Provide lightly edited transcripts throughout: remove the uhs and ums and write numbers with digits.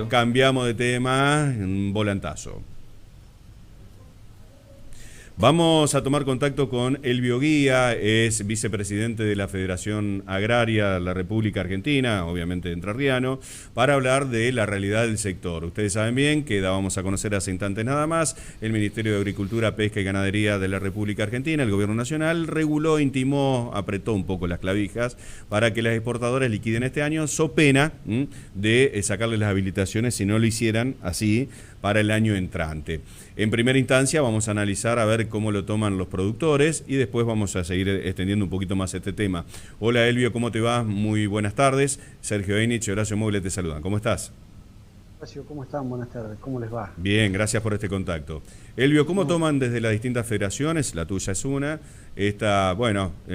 Cambiamos de tema, un volantazo. Vamos a tomar contacto con Elvio Guía, es vicepresidente de la Federación Agraria de la República Argentina, obviamente entrerriano, para hablar de la realidad del sector. Ustedes saben bien que dábamos a conocer hace instantes nada más, el Ministerio de Agricultura, Pesca y Ganadería de la República Argentina, el Gobierno Nacional, reguló, intimó, apretó un poco las clavijas para que las exportadoras liquiden este año, so pena de sacarles las habilitaciones si no lo hicieran así para el año entrante. En primera instancia vamos a analizar a ver cómo lo toman los productores y después vamos a seguir extendiendo un poquito más este tema. Hola Elvio, ¿cómo te va? Muy buenas tardes. Sergio Einich y Horacio Moble te saludan. ¿Cómo estás? Horacio, ¿cómo están? Buenas tardes. ¿Cómo les va? Bien, gracias por este contacto. Elvio, ¿cómo toman desde las distintas federaciones, la tuya es una, esta,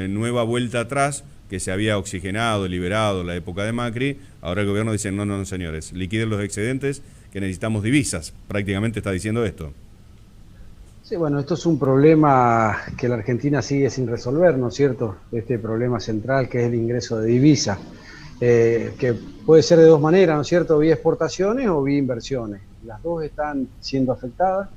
nueva vuelta atrás que se había oxigenado, liberado en la época de Macri? Ahora el gobierno dice, no, señores, liquiden los excedentes, que necesitamos divisas. Prácticamente está diciendo esto. Sí, bueno, esto es un problema que la Argentina sigue sin resolver, ¿no es cierto? Este problema central que es el ingreso de divisa, que puede ser de dos maneras, ¿no es cierto? Vía exportaciones o vía inversiones. Las dos están siendo afectadas.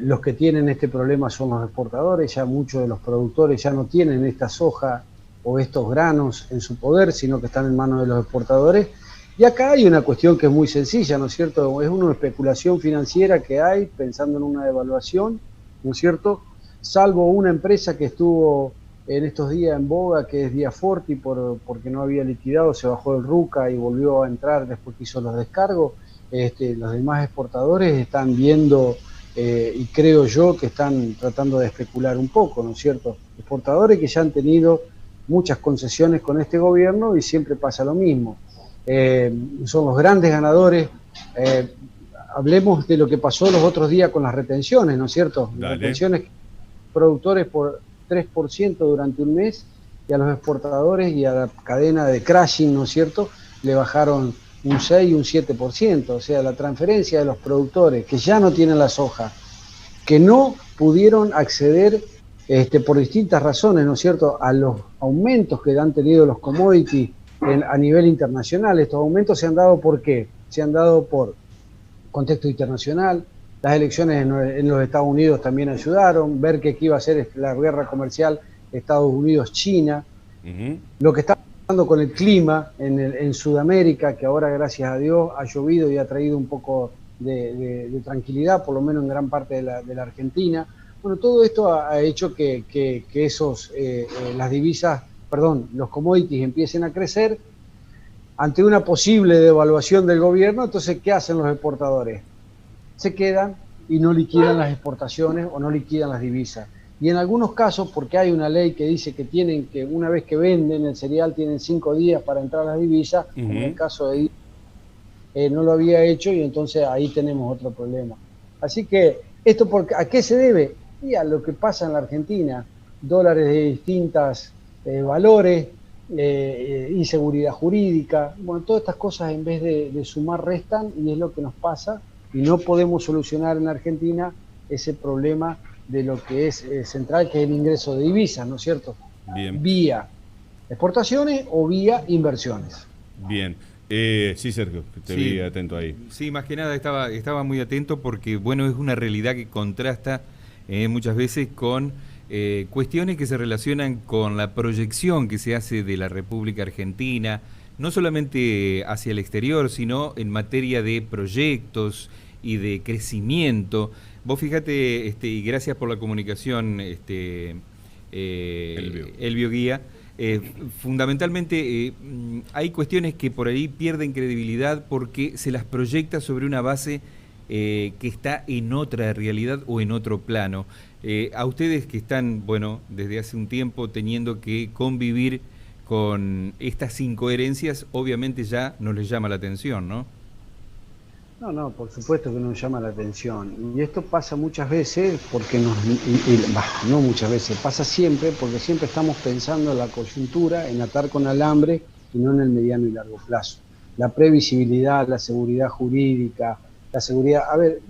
Los que tienen este problema son los exportadores, ya muchos de los productores ya no tienen esta soja o estos granos en su poder, sino que están en manos de los exportadores. Y acá hay una cuestión que es muy sencilla, ¿no es cierto? Es una especulación financiera que hay pensando en una devaluación, ¿no es cierto? Salvo una empresa que estuvo en estos días en boga, que es Diaforti, porque no había liquidado, se bajó del RUCA y volvió a entrar después que hizo los descargos. Los demás exportadores están viendo, y creo yo que están tratando de especular un poco, ¿no es cierto? Exportadores que ya han tenido muchas concesiones con este gobierno y siempre pasa lo mismo. Son los grandes ganadores. Hablemos de lo que pasó los otros días con las retenciones, ¿no es cierto? Las retenciones, productores por 3% durante un mes, y a los exportadores y a la cadena de crashing, ¿no es cierto?, le bajaron un 6 y un 7%. O sea, la transferencia de los productores que ya no tienen la soja, que no pudieron acceder por distintas razones, ¿no es cierto?, a los aumentos que han tenido los commodities a nivel internacional. Estos aumentos se han dado ¿por qué? Se han dado por contexto internacional. Las elecciones en los Estados Unidos también ayudaron, ver que aquí iba a ser la guerra comercial Estados Unidos-China. Lo que está pasando con el clima en Sudamérica, que ahora gracias a Dios ha llovido y ha traído un poco de tranquilidad, por lo menos en gran parte de la Argentina. Bueno, todo esto ha hecho que las divisas, los commodities empiecen a crecer ante una posible devaluación del gobierno. Entonces, ¿qué hacen los exportadores? Se quedan y no liquidan las exportaciones o no liquidan las divisas. Y en algunos casos, porque hay una ley que dice que tienen que, una vez que venden el cereal, tienen 5 días para entrar las divisas, como en el caso de no lo había hecho, y entonces ahí tenemos otro problema. Así que, ¿esto a qué se debe? Y a lo que pasa en la Argentina, dólares de distintas valores, inseguridad jurídica, bueno, todas estas cosas en vez de sumar restan, y es lo que nos pasa, y no podemos solucionar en la Argentina ese problema de lo que es central, que es el ingreso de divisas, ¿no es cierto? Bien. Vía exportaciones o vía inversiones. Bien. Sí, Sergio, te vi atento ahí. Sí, más que nada estaba muy atento porque, bueno, es una realidad que contrasta muchas veces con cuestiones que se relacionan con la proyección que se hace de la República Argentina, no solamente hacia el exterior, sino en materia de proyectos y de crecimiento. Vos fíjate, y gracias por la comunicación, Elvio Guía, fundamentalmente hay cuestiones que por ahí pierden credibilidad porque se las proyecta sobre una base que está en otra realidad o en otro plano. A ustedes que están, desde hace un tiempo teniendo que convivir con estas incoherencias, obviamente ya no les llama la atención, ¿no? No, por supuesto que nos llama la atención. Y esto pasa muchas veces porque no muchas veces, pasa siempre porque siempre estamos pensando en la coyuntura, en atar con alambre y no en el mediano y largo plazo. La previsibilidad, la seguridad jurídica, la seguridad... A ver,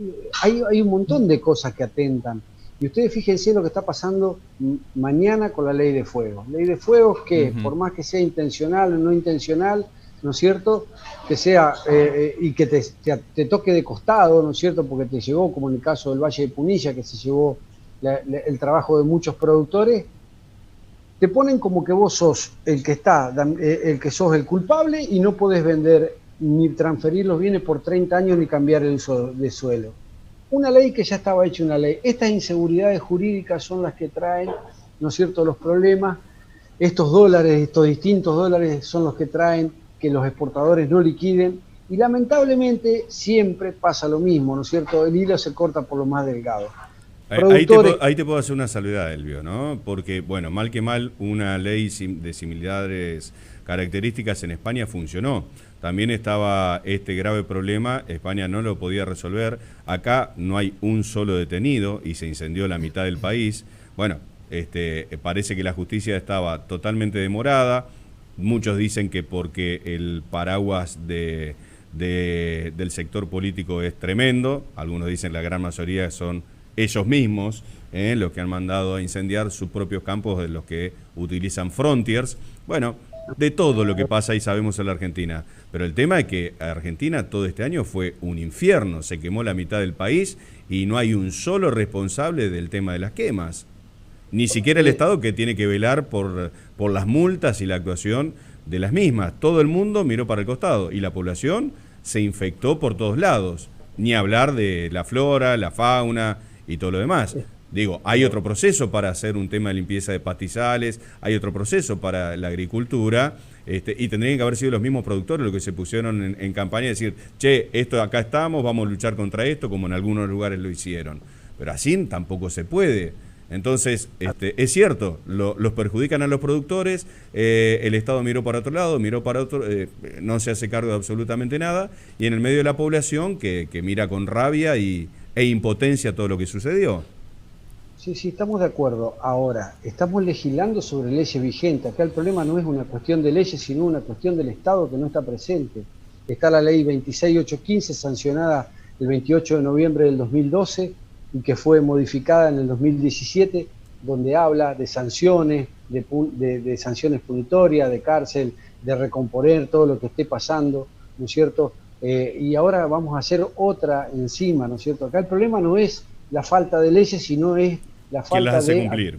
hay un montón de cosas que atentan. Y ustedes fíjense lo que está pasando mañana con la ley de fuegos. Ley de fuegos que, por más que sea intencional o no intencional, ¿no es cierto? Que sea, y que te toque de costado, ¿no es cierto? Porque te llegó, como en el caso del Valle de Punilla, que se llevó el trabajo de muchos productores, te ponen como que vos sos el que el que sos el culpable y no podés vender ni transferir los bienes por 30 años ni cambiar el uso de suelo. Una ley que ya estaba hecha una ley. Estas inseguridades jurídicas son las que traen, ¿no es cierto?, los problemas. Estos dólares, estos distintos dólares son los que traen que los exportadores no liquiden. Y lamentablemente siempre pasa lo mismo, ¿no es cierto? El hilo se corta por lo más delgado. Ahí te puedo hacer una salvedad, Elvio, ¿no? Porque, bueno, mal que mal, una ley de similares características en España funcionó. También estaba este grave problema, España no lo podía resolver. Acá no hay un solo detenido y se incendió la mitad del país. Bueno, parece que la justicia estaba totalmente demorada. Muchos dicen que porque el paraguas del sector político es tremendo. Algunos dicen la gran mayoría son ellos mismos, los que han mandado a incendiar sus propios campos, de los que utilizan frontiers. Bueno, de todo lo que pasa y sabemos en la Argentina. Pero el tema es que Argentina todo este año fue un infierno, se quemó la mitad del país y no hay un solo responsable del tema de las quemas. Ni siquiera el Estado, que tiene que velar por las multas y la actuación de las mismas. Todo el mundo miró para el costado y la población se infectó por todos lados. Ni hablar de la flora, la fauna y todo lo demás. Digo, hay otro proceso para hacer un tema de limpieza de pastizales, hay otro proceso para la agricultura, y tendrían que haber sido los mismos productores los que se pusieron en campaña y decir, che, esto acá estamos, vamos a luchar contra esto, como en algunos lugares lo hicieron. Pero así tampoco se puede. Entonces, es cierto, los perjudican a los productores, el Estado miró para otro lado, no se hace cargo de absolutamente nada, y en el medio de la población que mira con rabia e impotencia todo lo que sucedió. Sí, estamos de acuerdo. Ahora, estamos legislando sobre leyes vigentes. Acá el problema no es una cuestión de leyes, sino una cuestión del Estado que no está presente. Está la ley 26815, sancionada el 28 de noviembre del 2012, y que fue modificada en el 2017, donde habla de sanciones, de sanciones punitorias, de cárcel, de recomponer todo lo que esté pasando, ¿no es cierto? Y ahora vamos a hacer otra encima, ¿no es cierto? Acá el problema no es la falta de leyes, sino es la falta de cumplir.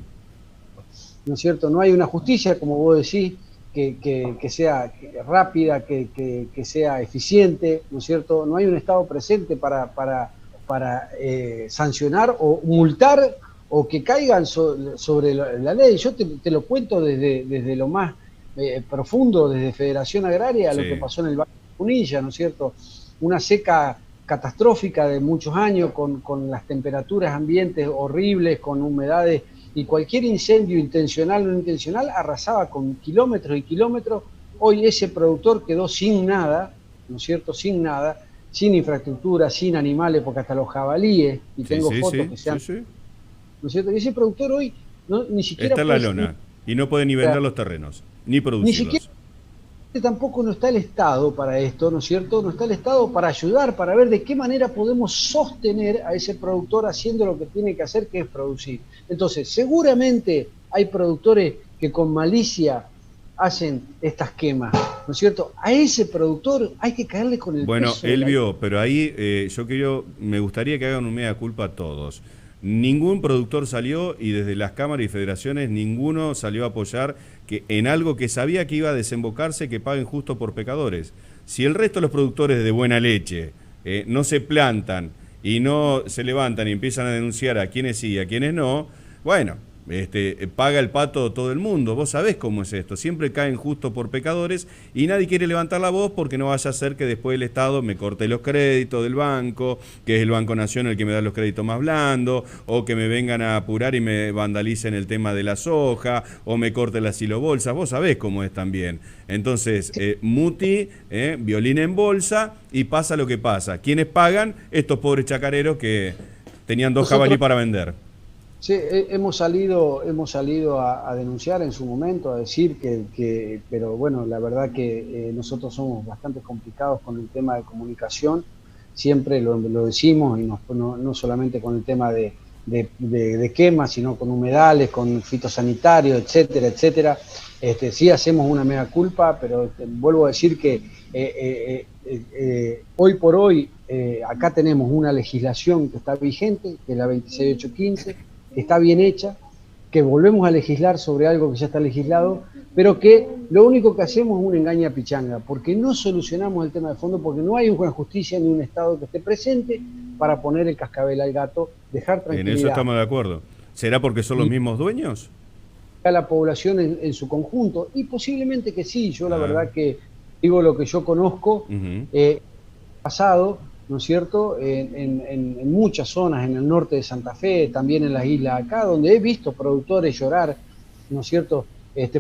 ¿No es cierto? No hay una justicia, como vos decís, que sea rápida, que sea eficiente, ¿no es cierto? No hay un Estado presente para sancionar o multar o que caigan sobre la ley. Yo te lo cuento desde lo más profundo, desde Federación Agraria, sí, lo que pasó en el Valle de Punilla, ¿no es cierto? Una seca catastrófica de muchos años, con las temperaturas ambientes horribles, con humedades, y cualquier incendio intencional o no intencional arrasaba con kilómetros y kilómetros. Hoy ese productor quedó sin nada, ¿no es cierto? Sin nada, sin infraestructura, sin animales, porque hasta los jabalíes, y tengo fotos que sean, ¿no es cierto? Y ese productor hoy ni siquiera está en la lona, y no puede ni vender los terrenos, ni producirlos. Ni siquiera, tampoco no está el Estado para esto, ¿no es cierto? No está el Estado para ayudar, para ver de qué manera podemos sostener a ese productor haciendo lo que tiene que hacer, que es producir. Entonces, seguramente hay productores que con malicia hacen estas quemas, ¿no es cierto? A ese productor hay que caerle con el Bueno, peso. Elvio, pero ahí me gustaría que hagan un mea culpa a todos. Ningún productor salió, y desde las cámaras y federaciones ninguno salió a apoyar que en algo que sabía que iba a desembocarse, que paguen justo por pecadores. Si el resto de los productores de buena leche no se plantan y no se levantan y empiezan a denunciar a quienes sí y a quienes no, bueno, paga el pato todo el mundo. Vos sabés cómo es esto, siempre caen justo por pecadores y nadie quiere levantar la voz porque no vaya a ser que después el Estado me corte los créditos del banco, que es el Banco Nación el que me da los créditos más blandos, o que me vengan a apurar y me vandalicen el tema de la soja, o me corte las silobolsas. Vos sabés cómo es también. Entonces, muti, violín en bolsa, y pasa lo que pasa. ¿Quiénes pagan? Estos pobres chacareros que tenían dos jabalí para vender. Sí, hemos salido a denunciar en su momento, a decir pero bueno, la verdad que nosotros somos bastante complicados con el tema de comunicación, siempre lo decimos, y no solamente con el tema de de quema, sino con humedales, con fitosanitarios, etcétera, etcétera. Sí hacemos una mea culpa, pero vuelvo a decir que hoy por hoy acá tenemos una legislación que está vigente, que es la 26815, que está bien hecha, que volvemos a legislar sobre algo que ya está legislado, pero que lo único que hacemos es una engaña pichanga, porque no solucionamos el tema de fondo, porque no hay una justicia ni un Estado que esté presente para poner el cascabel al gato, dejar tranquilidad. En eso estamos de acuerdo. ¿Será porque son los mismos dueños? A la población en su conjunto, y posiblemente que sí. Yo la verdad que digo lo que yo conozco, pasado, ¿no es cierto?, en muchas zonas, en el norte de Santa Fe, también en las islas acá, donde he visto productores llorar, ¿no es cierto?,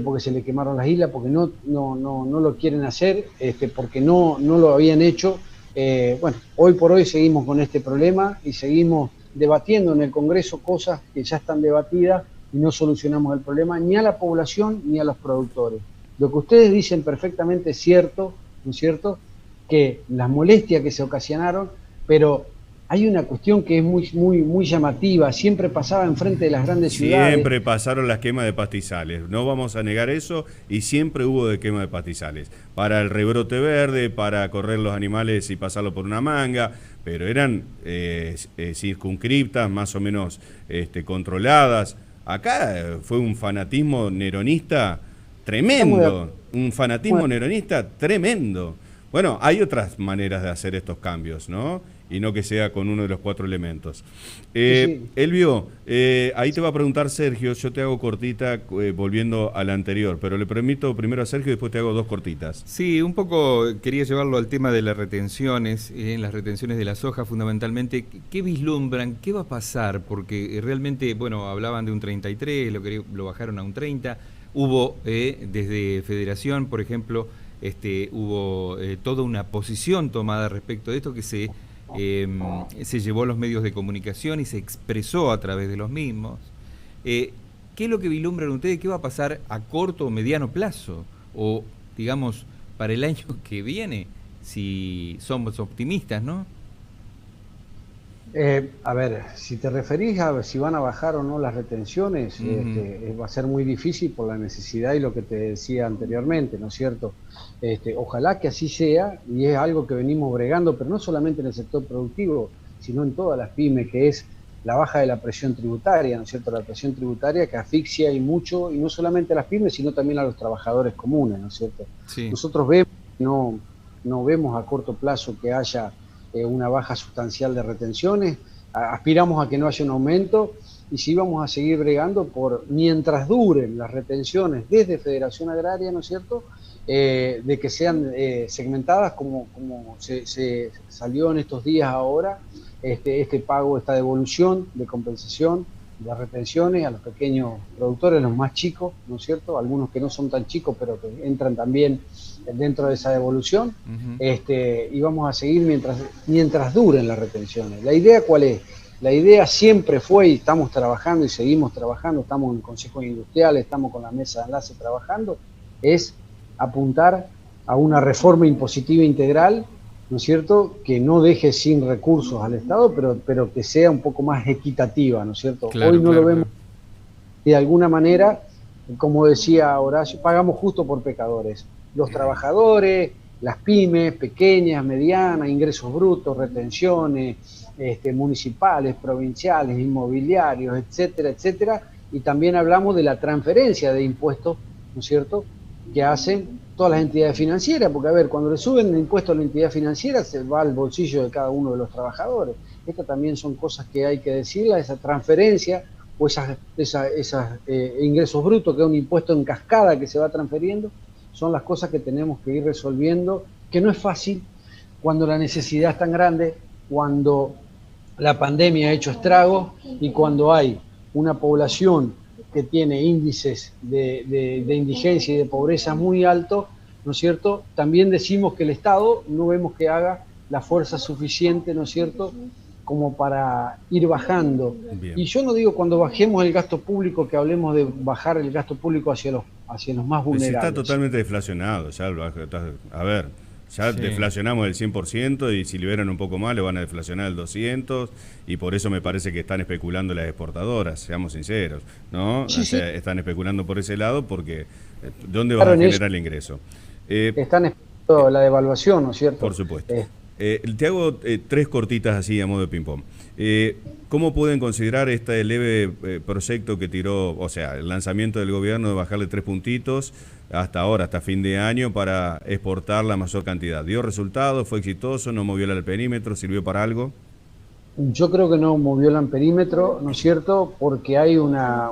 porque se le quemaron las islas, porque no lo quieren hacer, porque no lo habían hecho. Bueno, hoy por hoy seguimos con este problema y seguimos debatiendo en el Congreso cosas que ya están debatidas y no solucionamos el problema ni a la población ni a los productores. Lo que ustedes dicen perfectamente es cierto, ¿no es cierto?, que las molestias que se ocasionaron, pero hay una cuestión que es muy llamativa, siempre pasaba enfrente de las grandes ciudades. Siempre pasaron las quemas de pastizales, no vamos a negar eso, y siempre hubo de quema de pastizales, para el rebrote verde, para correr los animales y pasarlo por una manga, pero eran circunscriptas, más o menos controladas. Acá fue un fanatismo neronista tremendo, Bueno, hay otras maneras de hacer estos cambios, ¿no? Y no que sea con uno de los 4 elementos. Sí. Elvio, ahí te va a preguntar Sergio, yo te hago cortita volviendo a la anterior, pero le permito primero a Sergio y después te hago 2 cortitas. Sí, un poco quería llevarlo al tema de las retenciones, en las retenciones de la soja fundamentalmente. ¿Qué vislumbran? ¿Qué va a pasar? Porque realmente, bueno, hablaban de un 33, lo bajaron a un 30. Hubo desde Federación, por ejemplo, hubo toda una posición tomada respecto de esto que se llevó a los medios de comunicación y se expresó a través de los mismos. ¿Qué es lo que vislumbran ustedes? ¿Qué va a pasar a corto o mediano plazo? O, digamos, para el año que viene, si somos optimistas, ¿no? A ver, si te referís a si van a bajar o no las retenciones, va a ser muy difícil por la necesidad y lo que te decía anteriormente, ¿no es cierto? Ojalá que así sea, y es algo que venimos bregando, pero no solamente en el sector productivo, sino en todas las pymes, que es la baja de la presión tributaria, ¿no es cierto? La presión tributaria que asfixia y mucho, y no solamente a las pymes, sino también a los trabajadores comunes, ¿no es cierto? Sí. Nosotros vemos, no vemos a corto plazo que haya una baja sustancial de retenciones, aspiramos a que no haya un aumento, y sí vamos a seguir bregando por, mientras duren las retenciones desde Federación Agraria, ¿no es cierto?, de que sean segmentadas como se salió en estos días ahora, este pago, esta devolución de compensación de retenciones a los pequeños productores, los más chicos, ¿no es cierto?, algunos que no son tan chicos, pero que entran también dentro de esa devolución, y vamos a seguir mientras duren las retenciones. ¿La idea cuál es? La idea siempre fue, y estamos trabajando y seguimos trabajando, estamos en el Consejo Industrial, estamos con la mesa de enlace trabajando, es apuntar a una reforma impositiva integral, ¿no es cierto?, que no deje sin recursos al Estado, pero que sea un poco más equitativa, ¿no es cierto? Claro, hoy no claro, lo vemos de alguna manera, como decía Horacio, pagamos justo por pecadores. Los trabajadores, las pymes, pequeñas, medianas, ingresos brutos, retenciones, municipales, provinciales, inmobiliarios, etcétera, etcétera, y también hablamos de la transferencia de impuestos, ¿no es cierto?, que hacen todas las entidades financieras, porque a ver, cuando le suben el impuesto a la entidad financiera se va al bolsillo de cada uno de los trabajadores. Estas también son cosas que hay que decirlas, esa transferencia o esas ingresos brutos, que es un impuesto en cascada que se va transfiriendo, son las cosas que tenemos que ir resolviendo, que no es fácil cuando la necesidad es tan grande, cuando la pandemia ha hecho estragos y cuando hay una población que tiene índices de indigencia y de pobreza muy altos, ¿no es cierto? También decimos que el Estado no vemos que haga la fuerza suficiente, ¿no es cierto?, como para ir bajando. Bien. Y yo no digo cuando bajemos el gasto público que hablemos de bajar el gasto público hacia los más vulnerables. Está totalmente deflacionado, ya a ver, Ya Sí. deflacionamos el 100% y si liberan un poco más lo van a deflacionar el 200%, y por eso me parece que están especulando las exportadoras, seamos sinceros, ¿no? O Sí, sí, sea, están especulando por ese lado porque ¿dónde vas claro, a en eso generar el ingreso? están esperando la devaluación, ¿no es cierto? Por supuesto. Te hago tres cortitas así a modo de ping-pong. ¿Cómo pueden considerar este leve proyecto que tiró, o sea, el lanzamiento del gobierno de bajarle 3 puntitos hasta ahora, hasta fin de año, para exportar la mayor cantidad? ¿Dio resultados? ¿Fue exitoso? ¿No movió el perímetro? ¿Sirvió para algo? Yo creo que no movió el amperímetro, ¿no es cierto? Porque hay una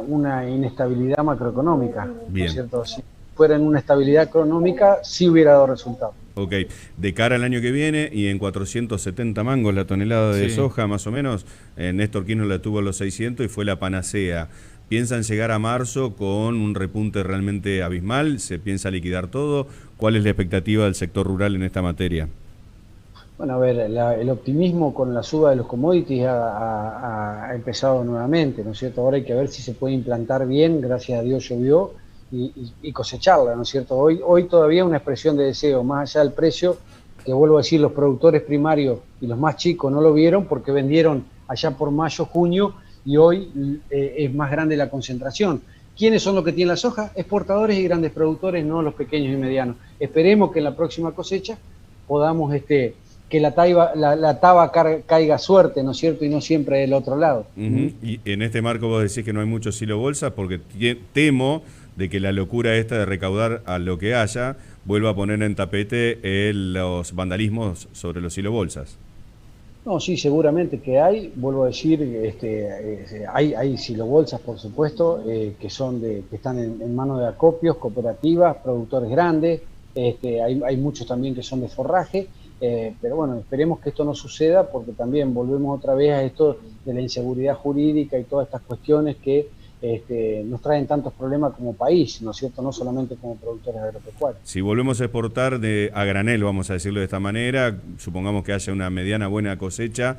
inestabilidad macroeconómica, ¿no Bien. es cierto? Si fuera en una estabilidad económica, sí hubiera dado resultado. Ok, de cara al año que viene y en 470 mangos la tonelada de Sí. soja más o menos, Néstor Kirchner la tuvo a los 600 y fue la panacea. ¿Piensan llegar a marzo con un repunte realmente abismal? ¿Se piensa liquidar todo? ¿Cuál es la expectativa del sector rural en esta materia? Bueno, a ver, el optimismo con la suba de los commodities ha empezado nuevamente, ¿no es cierto? Ahora hay que ver si se puede implantar bien, gracias a Dios llovió, y cosecharla, ¿no es cierto? Hoy todavía una expresión de deseo, más allá del precio, que vuelvo a decir, los productores primarios y los más chicos no lo vieron porque vendieron allá por mayo, junio, y hoy es más grande la concentración. ¿Quiénes son los que tienen la soja? Exportadores y grandes productores, no los pequeños y medianos. Esperemos que en la próxima cosecha podamos que la taba caiga suerte, ¿no es cierto? Y no siempre del otro lado. Ujú. Y en este marco vos decís que no hay mucho silo bolsa porque temo de que la locura esta de recaudar a lo que haya vuelva a poner en tapete los vandalismos sobre los silo bolsas. No, sí, seguramente que hay, vuelvo a decir, hay silobolsas, por supuesto, que están en manos de acopios, cooperativas, productores grandes, hay muchos también que son de forraje, pero bueno, esperemos que esto no suceda porque también volvemos otra vez a esto de la inseguridad jurídica y todas estas cuestiones que nos traen tantos problemas como país, ¿no es cierto? No solamente como productores agropecuarios. Si volvemos a exportar a granel, vamos a decirlo de esta manera, supongamos que haya una mediana buena cosecha,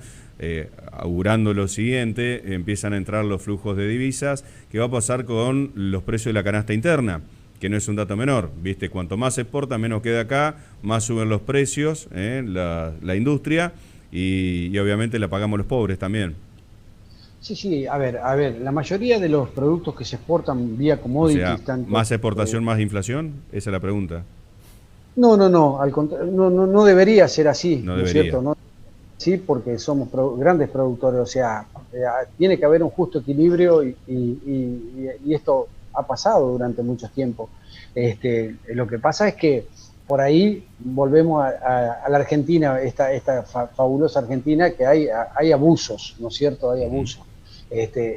augurando lo siguiente, empiezan a entrar los flujos de divisas. ¿Qué va a pasar con los precios de la canasta interna? Que no es un dato menor, ¿viste? Cuanto más se exporta, menos queda acá, más suben los precios, la industria, y obviamente la pagamos los pobres también. Sí, a ver, la mayoría de los productos que se exportan vía O commodities, sea, tanto, ¿más exportación, más inflación? Esa es la pregunta. no, al contrario, no debería ser así, No ¿no es debería. cierto? No, sí, porque somos grandes productores, o sea, tiene que haber un justo equilibrio y esto ha pasado durante mucho tiempo. Lo que pasa es que por ahí volvemos a la Argentina, esta fabulosa Argentina, que hay abusos, ¿no es cierto? Hay abusos.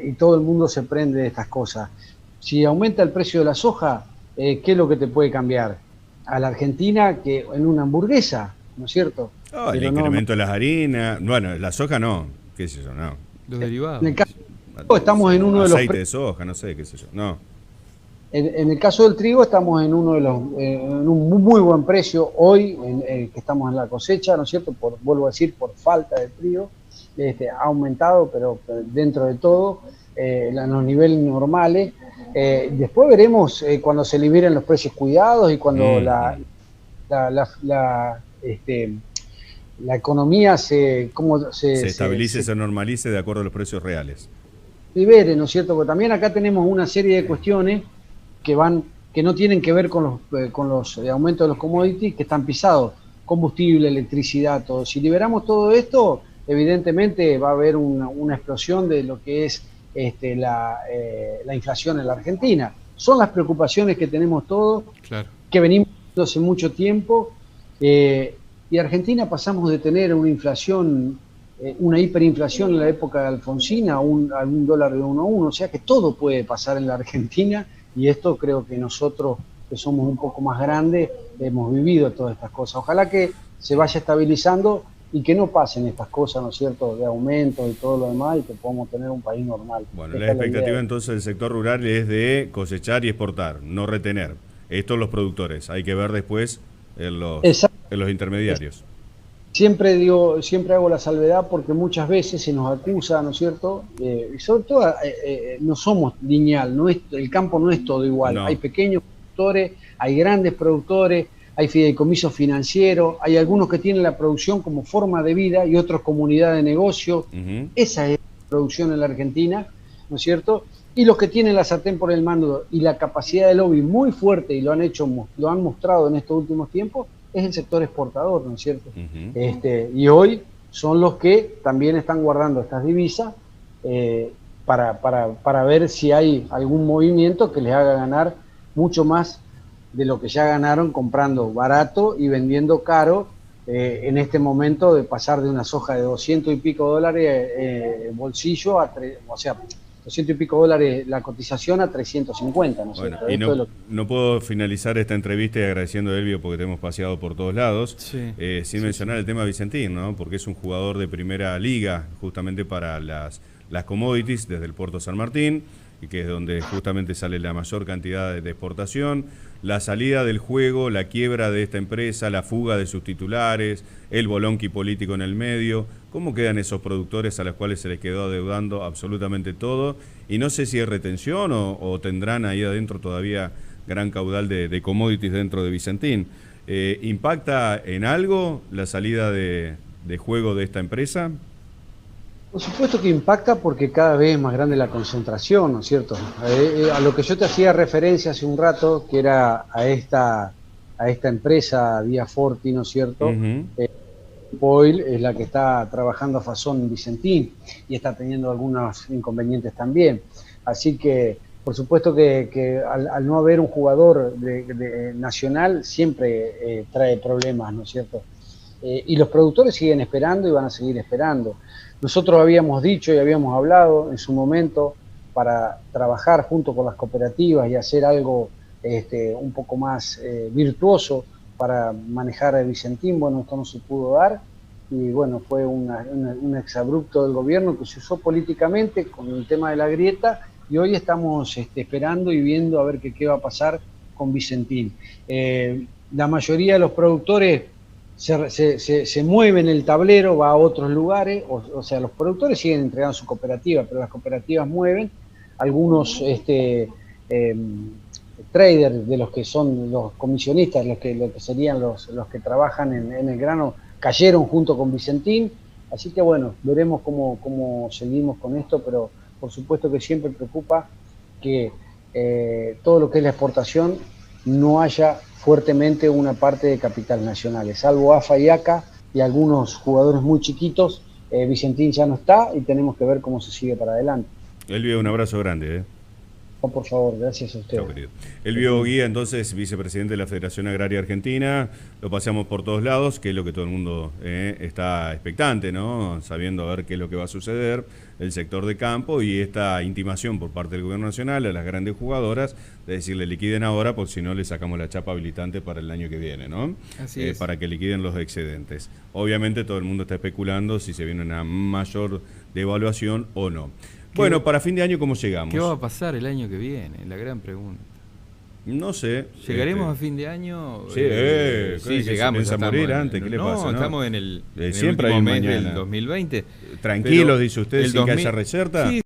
Y todo el mundo se prende de estas cosas. Si aumenta el precio de la soja, ¿qué es lo que te puede cambiar? A la Argentina que en una hamburguesa, ¿no es cierto? Oh, el Pero incremento de las harinas, bueno, la soja no, qué sé yo, no. Los derivados. en el caso estamos en uno de los aceite de soja, no sé, qué sé yo, no. En el caso del trigo estamos en en un muy buen precio hoy, que estamos en la cosecha, ¿no es cierto? Vuelvo a decir, por falta de trigo, ha aumentado, pero dentro de todo, en los niveles normales. Después veremos cuando se liberen los precios cuidados y cuando la economía se estabilice, se normalice de acuerdo a los precios reales. libere, ¿no es cierto? Porque también acá tenemos una serie de cuestiones que no tienen que ver con los aumentos de los commodities que están pisados, combustible, electricidad, todo. Si liberamos todo esto, evidentemente va a haber una explosión de lo que es la inflación en la Argentina. Son las preocupaciones que tenemos todos, Claro. que venimos hace mucho tiempo, y Argentina pasamos de tener una inflación, una hiperinflación en la época de Alfonsín a un dólar de 1 a 1, o sea que todo puede pasar en la Argentina. Y esto creo que nosotros, que somos un poco más grandes, hemos vivido todas estas cosas. Ojalá que se vaya estabilizando y que no pasen estas cosas, ¿no es cierto?, de aumento y todo lo demás, y que podamos tener un país normal. Bueno, Esta la es expectativa idea. entonces del sector rural es de cosechar y exportar, no retener. Esto los productores, hay que ver después en los intermediarios. Siempre hago la salvedad porque muchas veces se nos acusa, ¿no es cierto? Y sobre todo no somos lineal, el campo no es todo igual. No. Hay pequeños productores, hay grandes productores, hay fideicomisos financieros, hay algunos que tienen la producción como forma de vida y otros como unidad de negocio. Esa es la producción en la Argentina, ¿no es cierto? Y los que tienen la sartén por el mango y la capacidad de lobby muy fuerte, y lo han mostrado en estos últimos tiempos, es el sector exportador, ¿no es cierto? Y hoy son los que también están guardando estas divisas para ver si hay algún movimiento que les haga ganar mucho más de lo que ya ganaron comprando barato y vendiendo caro, en este momento de pasar de una soja de 200 y pico dólares bolsillo a 200 y pico dólares la cotización a 350, ¿no es cierto? Bueno, y no puedo finalizar esta entrevista agradeciendo a Elvio porque te hemos paseado por todos lados, sin mencionar el tema Vicentín, ¿no? Porque es un jugador de primera liga justamente para las commodities desde el Puerto San Martín, y que es donde justamente sale la mayor cantidad de exportación, la salida del juego, la quiebra de esta empresa, la fuga de sus titulares, el bolonqui político en el medio. ¿Cómo quedan esos productores a los cuales se les quedó adeudando absolutamente todo? Y no sé si hay retención o tendrán ahí adentro todavía gran caudal de commodities dentro de Vicentín. ¿Impacta en algo la salida de juego de esta empresa? Por supuesto que impacta porque cada vez es más grande la concentración, ¿no es cierto? A lo que yo te hacía referencia hace un rato, que era a esta empresa, Vía Forti, ¿no es cierto? Oil es la que está trabajando a Fazón en Vicentín y está teniendo algunos inconvenientes también. Así que, por supuesto que al no haber un jugador nacional siempre trae problemas, ¿no es cierto? Y los productores siguen esperando y van a seguir esperando. Nosotros habíamos dicho y habíamos hablado en su momento para trabajar junto con las cooperativas y hacer algo un poco más virtuoso para manejar el Vicentín. Bueno, esto no se pudo dar y bueno, fue un exabrupto del gobierno que se usó políticamente con el tema de la grieta y hoy estamos esperando y viendo a ver qué va a pasar con Vicentín. La mayoría de los productores se mueve en el tablero, va a otros lugares, o sea, los productores siguen entregando su cooperativa, pero las cooperativas mueven, algunos traders de los que son los comisionistas, lo que serían los que trabajan en el grano, cayeron junto con Vicentín, así que bueno, veremos cómo seguimos con esto, pero por supuesto que siempre preocupa que todo lo que es la exportación no haya fuertemente una parte de capitales nacionales, salvo AFA y ACA y algunos jugadores muy chiquitos. Vicentín ya no está y tenemos que ver cómo se sigue para adelante. Elvio, un abrazo grande. No, por favor, gracias a usted. Chao, querido. Elvio Guía, entonces, vicepresidente de la Federación Agraria Argentina, lo paseamos por todos lados, que es lo que todo el mundo está expectante, ¿no? Sabiendo a ver qué es lo que va a suceder, el sector de campo y esta intimación por parte del gobierno nacional a las grandes jugadoras de decirle liquiden ahora, por si no le sacamos la chapa habilitante para el año que viene, ¿no? Así es. Para que liquiden los excedentes. Obviamente todo el mundo está especulando si se viene una mayor devaluación o no. Bueno, para fin de año, ¿cómo llegamos? ¿Qué va a pasar el año que viene? La gran pregunta. No sé. ¿Llegaremos a fin de año? Sí, llegamos. ¿Se morir antes? ¿Qué le pasa? No, estamos en el siempre último hay mes mañana. del 2020. Tranquilo, dice usted, sin que haya reserva. Sí,